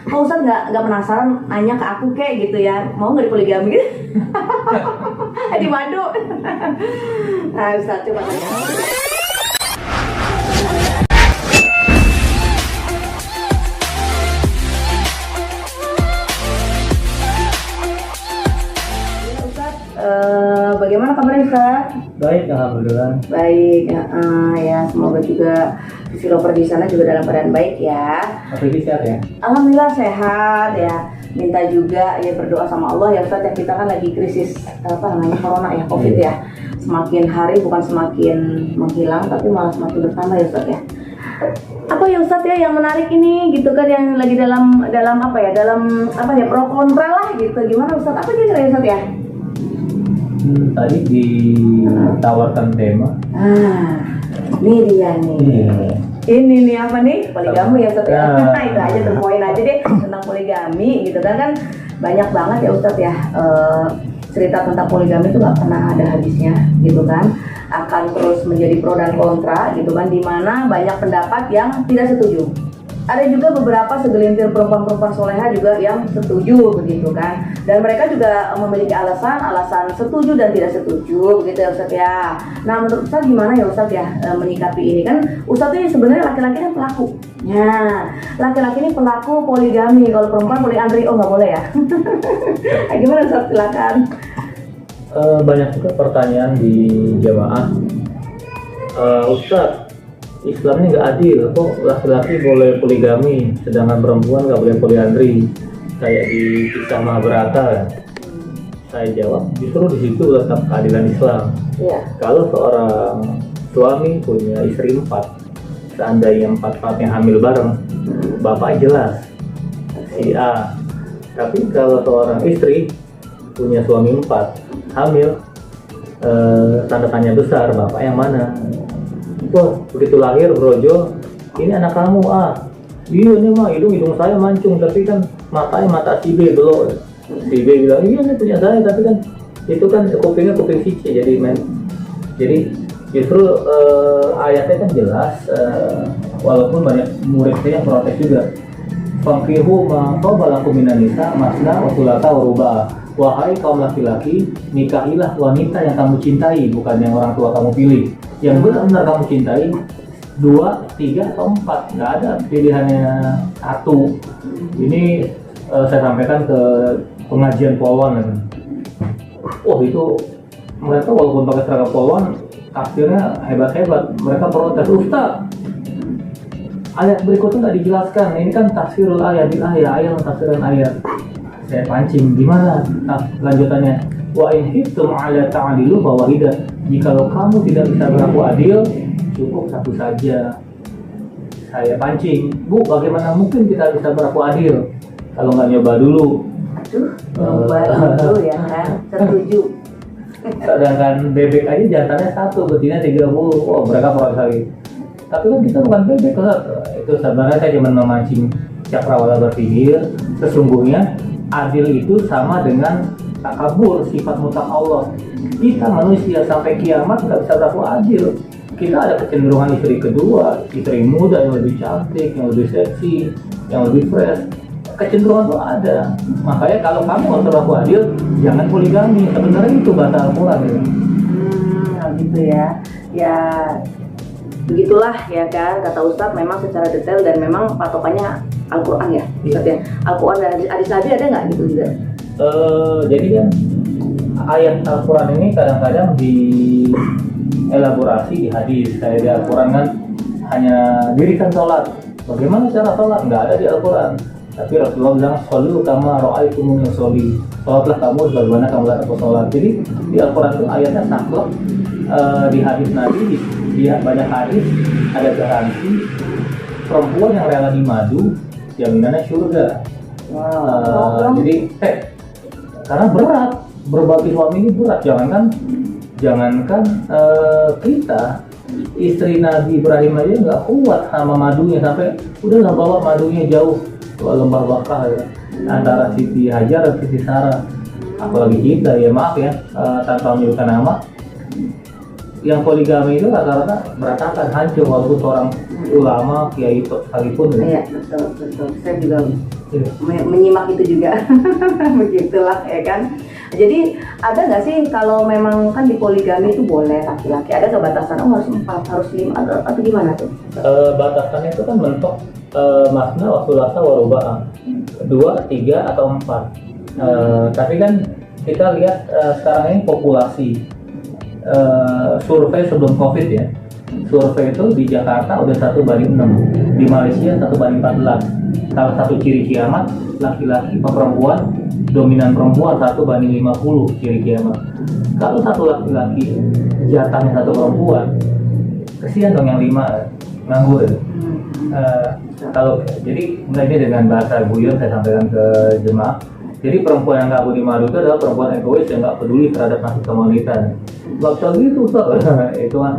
Kok Ustadz nggak penasaran nanya ke aku kayak gitu ya, mau nggak dipoligami gitu? Di madu. Nah Ustadz coba tanya. Bagaimana kabarnya Ustaz? Baik, alhamdulillah. Baik, ya semoga juga visi lover di sana juga dalam keadaan baik ya. Tapi sehat ya? Alhamdulillah sehat ya. Minta juga ya berdoa sama Allah ya Ustaz ya, kita kan lagi krisis corona ya, COVID ya. Semakin hari bukan semakin menghilang tapi malah semakin bertambah ya Ustaz ya. Apa ya Ustaz ya yang menarik ini gitu kan, yang lagi dalam pro kontra lah gitu. Gimana Ustaz? Apa kira-kira ya Ustaz ya? Tadi ditawarkan tema. Ini dia nih. Ini nih apa nih? Poligami ya Ustaz ya. Itu aja tuh, poin aja deh tentang poligami gitu kan banyak banget ya Ustaz ya. Cerita tentang poligami itu nggak pernah ada habisnya gitu kan. Akan terus menjadi pro dan kontra gitu kan, dimana banyak pendapat yang tidak setuju. Ada juga beberapa segelintir perempuan-perempuan soleha juga yang setuju begitu kan, dan mereka juga memiliki alasan setuju dan tidak setuju begitu ya Ustadz ya. Nah menurut Ustadz gimana ya Ustadz ya menyikapi ini kan? Ustadz ini sebenarnya laki-laki kan pelaku. Ya, laki-laki ini pelaku poligami, kalau perempuan poliandri nggak boleh ya. Gimana Ustadz, silakan. Banyak juga pertanyaan di jamaah. Ustadz, Islam ini nggak adil, kok laki-laki boleh poligami sedangkan perempuan nggak boleh poliandri, kayak di kisah Mahabharata kan? Saya jawab, justru di situ letak keadilan Islam. Kalau seorang suami punya istri 4, seandainya 4-4-nya hamil bareng, bapak jelas si A. Tapi kalau seorang istri punya suami 4 hamil, tanda tanya besar, bapak yang mana? Wah, begitu lahir brojo, ini anak kamu iya ini mah hidung saya mancung, tapi kan matanya mata si B belum. Si B bilang iya ini punya saya, tapi kan itu kan kupingnya kuping si C, jadi justru ayatnya kan jelas, walaupun banyak murid saya yang protes juga. Fankihu ma qabalakum minan nisa masna wa thulatha wa ruba'. Wahai kaum laki-laki, nikahilah wanita yang kamu cintai, bukan yang orang tua kamu pilih. Yang benar-benar kamu cintai 2, 3, atau 4, nggak ada pilihannya 1. Ini saya sampaikan ke pengajian Polwan. Itu mereka walaupun pakai seragam Polwan, tafsirnya hebat-hebat. Mereka protes, Ustaz, ayat berikutnya nggak dijelaskan. Ini kan tafsirul ayat, ayat tafsiran ayat. Saya pancing, gimana lanjutannya? Wa in khiftum 'ala ta'dilu fawahidah. Jikalau kamu tidak bisa berlaku adil, cukup satu saja. Saya pancing, Bu, bagaimana mungkin kita bisa berlaku adil kalau nggak nyoba dulu? Nyoba dulu ya kan, setuju. Sedangkan bebek aja jantannya 1, betina 30. Mereka protes lagi. Tapi kan kita bukan bebek, itu sebenarnya saya cuma memancing cakrawala berpikir. Sesungguhnya adil itu sama dengan takabur, sifat mutlak Allah. Kita manusia sampai kiamat nggak bisa berlaku adil. Kita ada kecenderungan istri kedua, istri muda yang lebih cantik, yang lebih seksi, yang lebih fresh. Kecenderungan itu ada. Makanya kalau kamu mau berlaku adil, jangan poligami. Sebenarnya itu batal Al-Quran ya. Gitu ya. Ya begitulah ya kan, kata Ustadz memang secara detail dan memang patokannya Al-Quran ya Ustadz ya. Al-Quran dan hadis Nabi ada nggak gitu juga? Jadi kan ayat Al-Quran ini kadang-kadang dielaborasi di hadis. Kayak di Al-Quran kan hanya dirikan sholat. Bagaimana cara sholat? Nggak ada di Al-Quran. Tapi Rasulullah bilang, "Shollu kama ra'aitumuni sholli." Sholatlah kamu sebagaimana kamu lihat aku sholat. Jadi di Al-Quran itu ayatnya saklek. Di hadis Nabi, di banyak hadis ada garansi perempuan yang rela dimadu jaminannya surga. Jadi karena berat, berbagi suami ini berat. Jangankan kita, istri Nabi Ibrahim aja nggak kuat sama madunya, sampai udahlah bawa madunya jauh ke lembah Bakah ya, antara Siti Hajar dan Siti Sarah. Apalagi kita ya, maaf ya, tanpa menyebutkan nama, yang poligami itu rata-rata berantakan, hancur, walaupun seorang ulama kiai sekalipun. Iya betul. Saya juga menyimak itu juga. Begitulah ya kan. Jadi ada nggak sih kalau memang kan di poligami itu boleh laki-laki, ada nggak batasan harus 4, harus 5 atau gimana tuh? Batasannya itu kan mentok masna wa thulatha wa ruba', 2, 3 atau 4. Tapi kan kita lihat sekarang ini populasi, survei sebelum COVID ya. Survei itu di Jakarta udah 1:6, di Malaysia 1:14. Salah satu ciri kiamat, laki-laki atau perempuan, dominan perempuan 1:50 ciri kiamat. Kalau satu laki-laki jatahnya satu perempuan, kesian dong yang 5 nganggur. Kalau jadi mulai dengan bahasa guyon saya sampaikan ke jemaah. Jadi perempuan yang nggak budi madu itu adalah perempuan egois yang nggak peduli terhadap nasib wanita. Nggak bisa gitu, Ustaz. Itu kan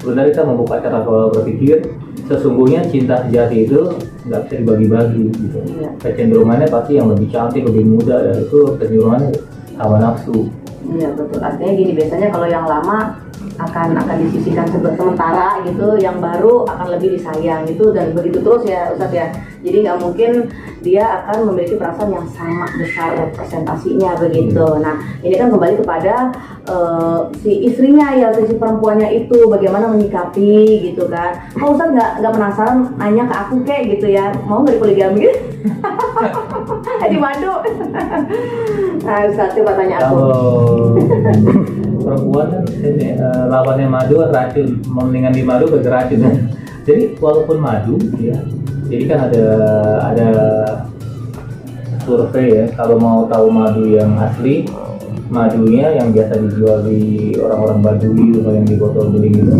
sebenarnya kita membuka cara berpikir. Sesungguhnya cinta sejati itu nggak bisa dibagi-bagi gitu. Iya. Kecenderungannya pasti yang lebih cantik, lebih muda, ya itu kecenderungannya hawa nafsu. Iya betul. Artinya gini, biasanya kalau yang lama akan disisihkan sementara gitu, yang baru akan lebih disayang gitu, dan begitu terus ya Ustadz ya. Jadi nggak mungkin dia akan memiliki perasaan yang sama besar representasinya begitu. Nah ini kan kembali kepada si istrinya ya, si perempuannya itu bagaimana menyikapi gitu kan. Oh Ustadz nggak penasaran nanya ke aku kayak gitu ya, mau nggak dipoligami? Di madu. Nah Ustadz coba tanya aku. Perempuan kan ini lawannya madu racun, mendingan di madu bergeracun. Jadi walaupun madu ya, jadi kan ada survei ya, kalau mau tahu madu yang asli, madunya yang biasa dijual di orang-orang Baduy atau yang di botol beling itu,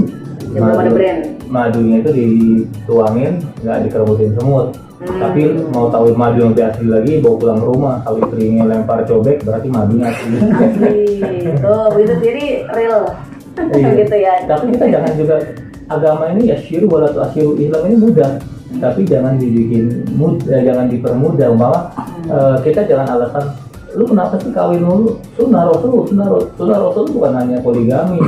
madunya itu dituangin, nggak dikeremutin semut. Tapi mau tahu madu yang asli lagi, bawa pulang ke rumah. Kalau istrinya lempar cobek, berarti madunya asli. Tuh, begitu jadi real. Gitu ya. Tapi kita jangan juga, agama ini ya syiru walatu asyiru, Islam ini mudah. Tapi jangan dibikin jangan dipermudah. Umpama kita jangan alasan, lu kenapa sih kawin dulu? Sunnah Rasul bukan hanya poligami.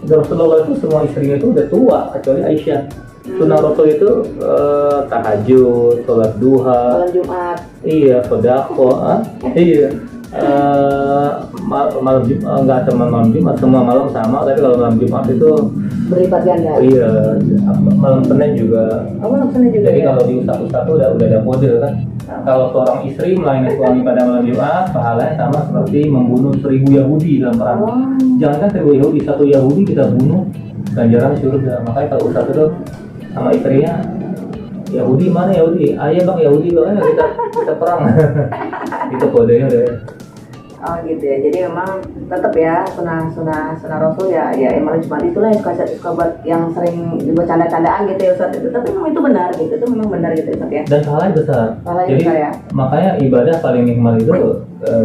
Rasulullah itu semua istrinya itu udah tua, kecuali Aisyah. Sunnah Rasul itu tahajud, sholat duha, malam Jumat. Iya, sedekah, iya. Malam Jumat enggak cuma malam Jumat, semua malam sama. Tapi kalau malam Jumat itu berlipat ganda. Iya, malam Senin juga. Malam Senin juga. Jadi ya? kalau di ustaz itu udah ada kode kan. Kalau seorang istri melayani suami pada malam Jumat, pahalanya sama seperti membunuh 1000 Yahudi dalam perang. Jangan kan 1000 Yahudi, satu Yahudi kita bunuh, ganjaran surga. Makanya kalau ustaz itu sama istrinya, Yahudi mana Yahudi? Ayo bang Yahudi bang, kita perang. Itu kodenya udah. Oh gitu ya. Jadi memang tetap ya sunnah Rasul ya emang cuma itulah yang suka buat yang sering dibuat canda-candaan gitu ya Ustaz. Tapi memang itu benar gitu. Itu memang benar gitu Ustaz ya. Dan pahalanya besar. Pahalanya Jadi besar ya. makanya ibadah paling nikmat itu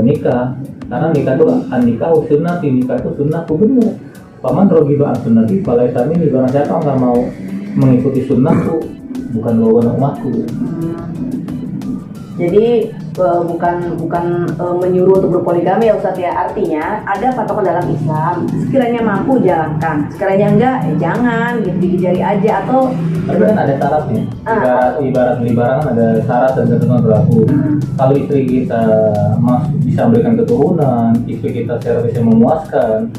nikah. Karena nikah itu nikah sunnati, nikah itu sunnahku benar. Paman rogiba an sunnati, balai kami di barang siapa nggak mau mengikuti sunnahku, bukan wewenang umatku. Jadi bukan menyuruh untuk berpoligami ya Ustadz ya. Artinya ada patokan dalam Islam. Sekiranya mampu jalankan, sekiranya enggak jangan gitu, gigi jari aja atau. Tapi kan ada syaratnya. Ibarat beli barang kan ada syarat dan ketentuan berlaku. Kalau istri kita bisa memberikan keturunan, istri kita servisnya memuaskan,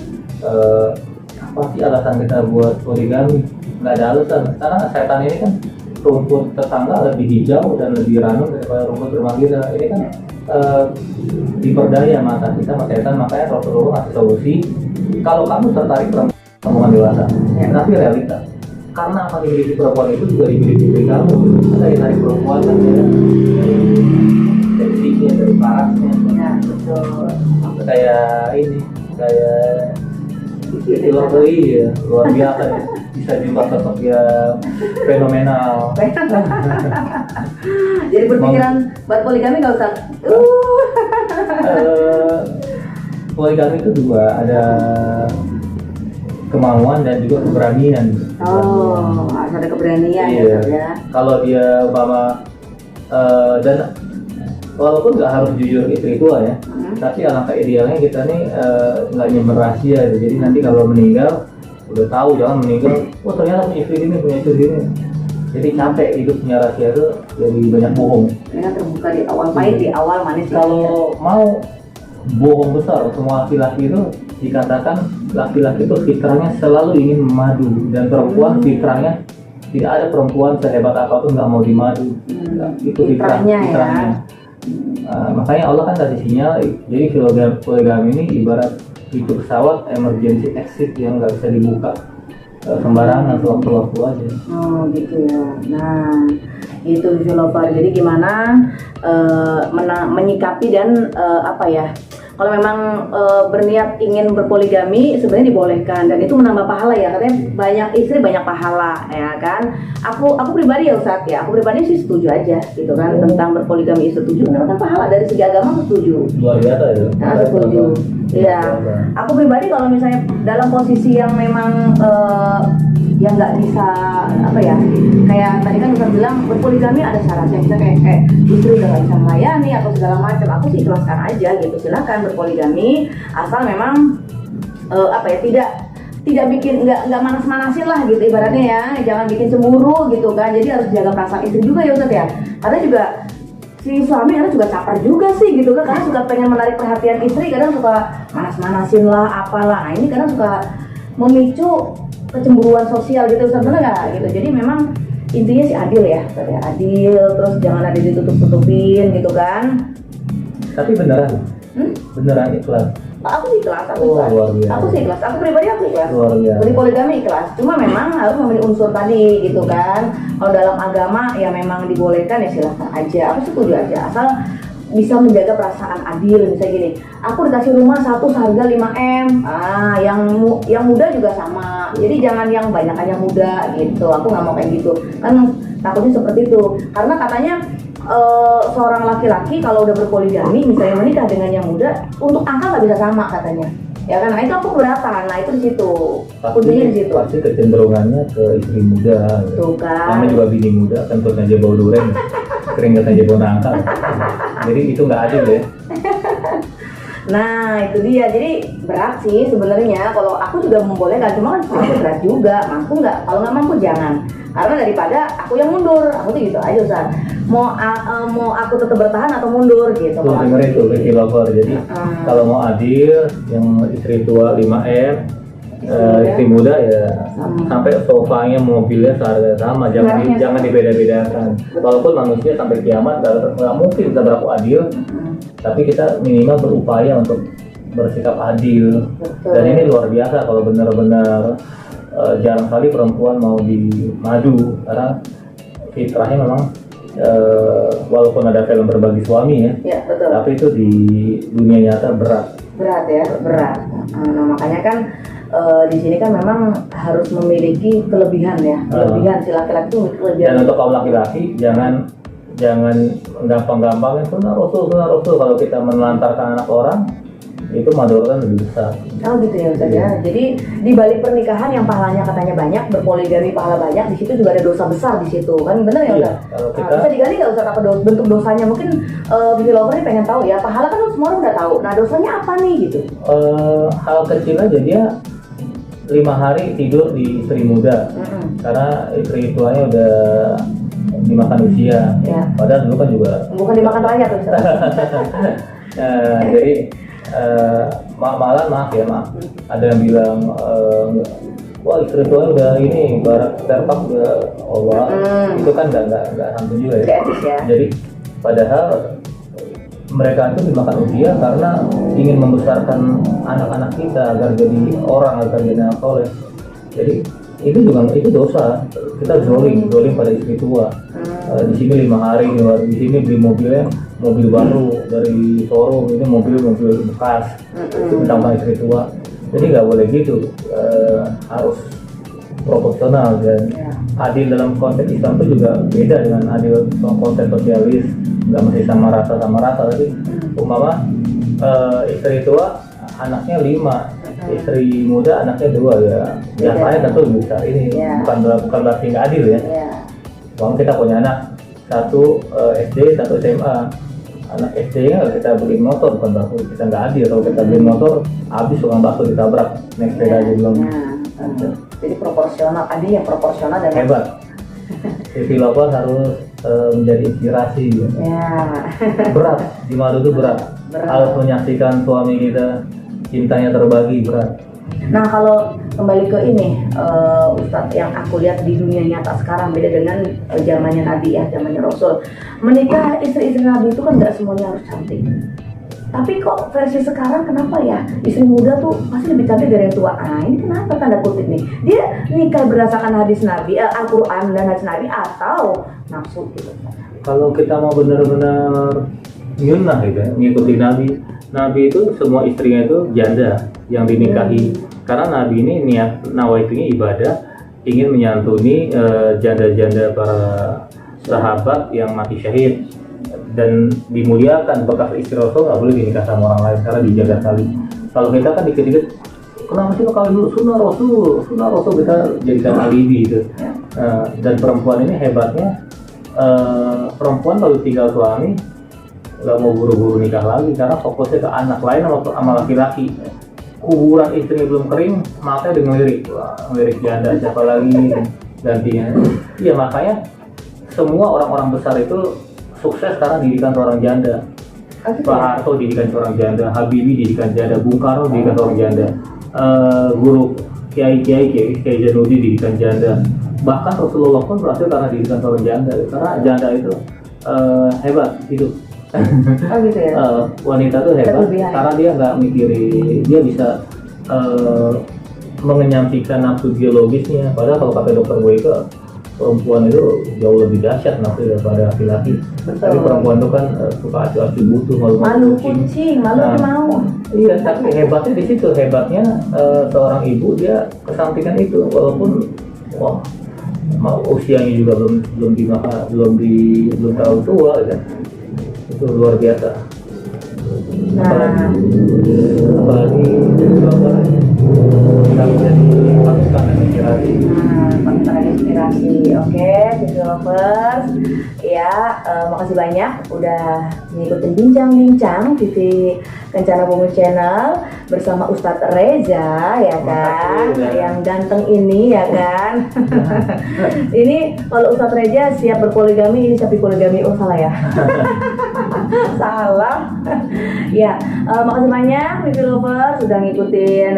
apa sih alasan kita buat poligami? Nggak ada alasan. Karena setan ini kan rumput tetangga lebih hijau dan lebih ranum daripada rumput rumah kita. Ini kan diperdaya mata kita sama setan. Makanya Rasulullah ngasih solusi, kalau kamu tertarik perempuan dewasa, tapi realita karena apa dimiliki perempuan itu juga dimiliki diri kamu. Ada yang dari perempuan kan ya, dari sisinya, dari parasnya, Ya betul. kayak ini, kayak itu ya, luar biasa ya. Bisa jumpa sosok yang fenomenal. Jadi berpikiran buat poligami nggak usah. Poligami itu dua, ada kemauan dan juga keberanian. Oh, harus ada keberanian Iya. ya. Kalau dia umpama dan walaupun nggak harus jujur istri tua ya, tapi alangkah idealnya kita nih nggak nyimpen rahasia. Jadi nanti kalau meninggal udah tahu, jangan meninggal, oh ternyata punya istri ini, punya istri ini. Jadi capek hidupnya rahasia itu jadi banyak bohong. Mereka terbuka di awal, pahit di awal, manis di akhir. Kalau mau bohong besar, semua laki-laki itu dikatakan laki-laki itu fitrahnya selalu ingin memadu, dan perempuan fitrahnya tidak ada perempuan sehebat apapun nggak mau dimadu. Itu Fitrahnya ya. Makanya Allah kan kasih sinyal. Jadi poligami ini ibarat itu pesawat emergency exit yang nggak bisa dibuka sembarangan sewaktu-waktu aja. Oh gitu ya. Nah itu Lover. Jadi gimana menyikapi dan apa ya? Kalau memang berniat ingin berpoligami sebenarnya dibolehkan, dan itu menambah pahala ya, katanya banyak istri banyak pahala ya kan. Aku pribadi ya Ustadz ya, aku pribadi sih setuju aja gitu kan tentang berpoligami, setuju karena kan pahala dari segi agama aku setuju. Luar biasa ya. Nah, setuju. Iya. Aku pribadi kalau misalnya dalam posisi yang memang yang nggak bisa apa ya, kayak tadi kan Ustadz bilang berpoligami ada syaratnya, kita kayak istri udah nggak bisa melayani atau segala macam, aku sih ikhlaskan aja gitu, silakan berpoligami asal memang apa ya, tidak bikin nggak manas-manasin lah gitu ibaratnya ya, jangan bikin cemburu gitu kan. Jadi harus jaga perasaan istri juga ya Ustadz ya, karena juga si suami kadang juga caper juga sih gitu kan, karena suka pengen menarik perhatian istri, kadang suka manas-manasin lah apalah. Nah ini kadang suka memicu kecemburuan sosial gitu Ustadz, bener nggak gitu. Jadi memang intinya sih adil ya Ustadz ya, adil, terus jangan ada ditutup-tutupin gitu kan. Tapi beneran? Beneran ikhlas? Aku sih ikhlas, aku sih ikhlas, aku pribadi aku ikhlas. Beri poligami ikhlas, cuma memang harus memenuhi unsur tadi gitu kan. Kalau dalam agama ya memang dibolehkan ya silahkan aja, aku setuju aja asal bisa menjaga perasaan adil. Misalnya gini, aku dikasih rumah satu seharga 5M, yang muda juga sama, jadi jangan yang banyak yang muda gitu, aku nggak mau kayak gitu kan, takutnya seperti itu. Karena katanya seorang laki-laki kalau udah berpoligami misalnya menikah dengan yang muda, untuk angka nggak bisa sama katanya ya kan. Nah itu aku keberatan, nah itu di situ kuncinya, di situ pasti kecenderungannya ke istri muda tuh kan. namanya juga bini muda, kentut aja bau duren, keringat aja bau nangka. Jadi itu nggak adil ya. Nah itu dia, jadi berat sih sebenarnya. Kalau aku juga membolehkan, cuma kan aku berat juga, mampu nggak? Kalau nggak mampu jangan, karena daripada aku yang mundur, aku tuh gitu aja Ustaz. Mau aku tetap bertahan atau mundur gitu. Tuh dengerin tuh Vicky Lover. Jadi kalau mau adil, yang istri tua 5M, istri muda ya sampai sofanya, mobilnya seharga sama, jangan dibeda-bedakan. Walaupun manusia sampai kiamat nggak mungkin kita berlaku adil, tapi kita minimal berupaya untuk bersikap adil. Dan ini luar biasa kalau benar-benar jarang kali perempuan mau dimadu, karena fitrahnya memang walaupun ada film Berbagi Suami ya, betul. Tapi itu di dunia nyata berat ya, berat. Nah makanya kan di sini kan memang harus memiliki kelebihan ya, kelebihan si laki-laki itu memiliki kelebihan. Dan untuk kaum laki-laki jangan gampang-gampang sunnah Rasul. Kalau kita menelantarkan anak orang, itu madorotnya lebih besar. Oh gitu ya Ustaz ya. Jadi di balik pernikahan yang pahalanya katanya banyak, berpoligami pahala banyak, di situ juga ada dosa besar di situ kan, bener ya Ustaz? Kalau kita bisa digali nggak Ustaz apa bentuk dosanya? Mungkin Vicky Lover ini pengen tahu ya. Pahala kan semua orang udah tahu. Nah dosanya apa nih gitu? Hal kecil aja, dia 5 hari tidur di istri muda, karena istri tuanya udah dimakan usia. Ya. Padahal dulu kan juga bukan dimakan rakyat Ustaz. jadi maaf ada yang bilang wah istri tua udah ini barat terpak udah Allah. Itu kan nggak hantu juga ya. Jadi padahal mereka itu dimakan usia karena ingin membesarkan anak-anak kita agar jadi orang, agar jadi anak soleh. Jadi itu dosa, kita zolim pada istri tua. Di sini 5 hari, di sini beli mobil baru dari showroom, ini mobil bekas, itu tambah istri tua. Jadi nggak boleh gitu, harus proporsional dan adil. Dalam konteks Islam itu juga beda dengan adil konteks sosialis, nggak mesti sama rata. Tapi umpama istri tua anaknya 5, istri muda anaknya 2 ya, biasanya tentu bisa ini bukan berarti nggak adil ya. Kalau kita punya anak 1 SD, 1 SMA, anak SD-nya kita beli motor, bukan berarti kita nggak adil. Kalau kita beli motor, habis tukang bakso ditabrak, naik sepeda aja belum. Jadi proporsional, adil yang proporsional dan hebat. Developer harus menjadi inspirasi ya. Ya. Berat, di madu itu berat. Harus menyaksikan suami kita cintanya terbagi, berat. Nah kalau kembali ke ini Ustadz, yang aku lihat di dunia nyata sekarang beda dengan zamannya Nabi ya, zamannya Rasul. Menikah istri-istri Nabi itu kan nggak semuanya harus cantik. Tapi kok versi sekarang kenapa ya istri muda tuh pasti lebih cantik dari yang tua? Nah ini kenapa, tanda kutip nih? Dia nikah berdasarkan hadis Nabi, Al-Quran dan hadis Nabi, atau nafsu gitu? Kalau kita mau benar-benar nyunah gitu ya, ngikuti Nabi. Nabi itu semua istrinya itu janda yang dinikahi. Karena Nabi ini niat nawaitunya ibadah, ingin menyantuni janda-janda para sahabat yang mati syahid, dan dimuliakan. Bekas istri Rasul nggak boleh dinikah sama orang lain karena dijaga tali. Kalau kita kan dikit-dikit, kenapa sih kalau dulu sunnah Rasul kita jadikan alibi gitu. Dan perempuan ini hebatnya, perempuan kalau tinggal suami nggak mau buru-buru nikah lagi karena fokusnya ke anak lain sama laki-laki. Kuburan istrinya belum kering, makanya udah ngelirik janda, siapa lagi gantinya. Iya, makanya semua orang-orang besar itu sukses karena didikan seorang janda. Pak Harto didikan seorang janda, Habibie didikan janda, Bung Karno didikan seorang janda, guru Kiai Janudi didikan janda. Bahkan Rasulullah pun berhasil karena didikan seorang janda. Karena janda itu hebat hidup. Oh gitu ya. Wanita tuh hebat karena dia nggak mikirin, dia bisa mengenyampikan nafsu biologisnya. Padahal kalau kata dokter gue itu perempuan itu jauh lebih dahsyat nafsu daripada laki-laki. Tapi perempuan itu kan suka acu-acu butuh, malu kucing, malu mau. Iya, tapi hebatnya di situ. Hebatnya seorang ibu dia kesampingkan itu walaupun usianya juga belum terlalu tua kan. Itu luar biasa. Apalagi pasukan inspirasi. Pasukan inspirasi. Oke, developers. Ya, makasih banyak udah ngikutin bincang-bincang TV Kencana Bumi Channel bersama Ustadz Reza ya kan, yang ganteng ini ya kan. Ini kalau Ustadz Reza siap berpoligami, ini siap dipoligami. Oh salah ya. Salah. Ya, makasih banyak developers sudah ngikutin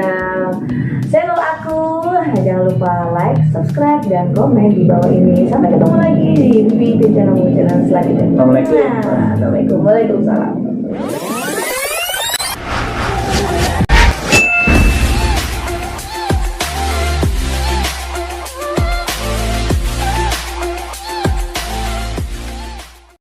channel aku. Jangan lupa like, subscribe, dan komen di bawah ini. Sampai ketemu lagi di Kencana Bumi Channel selanjutnya. Assalamualaikum. Assalamualaikum. Waalaikumsalam.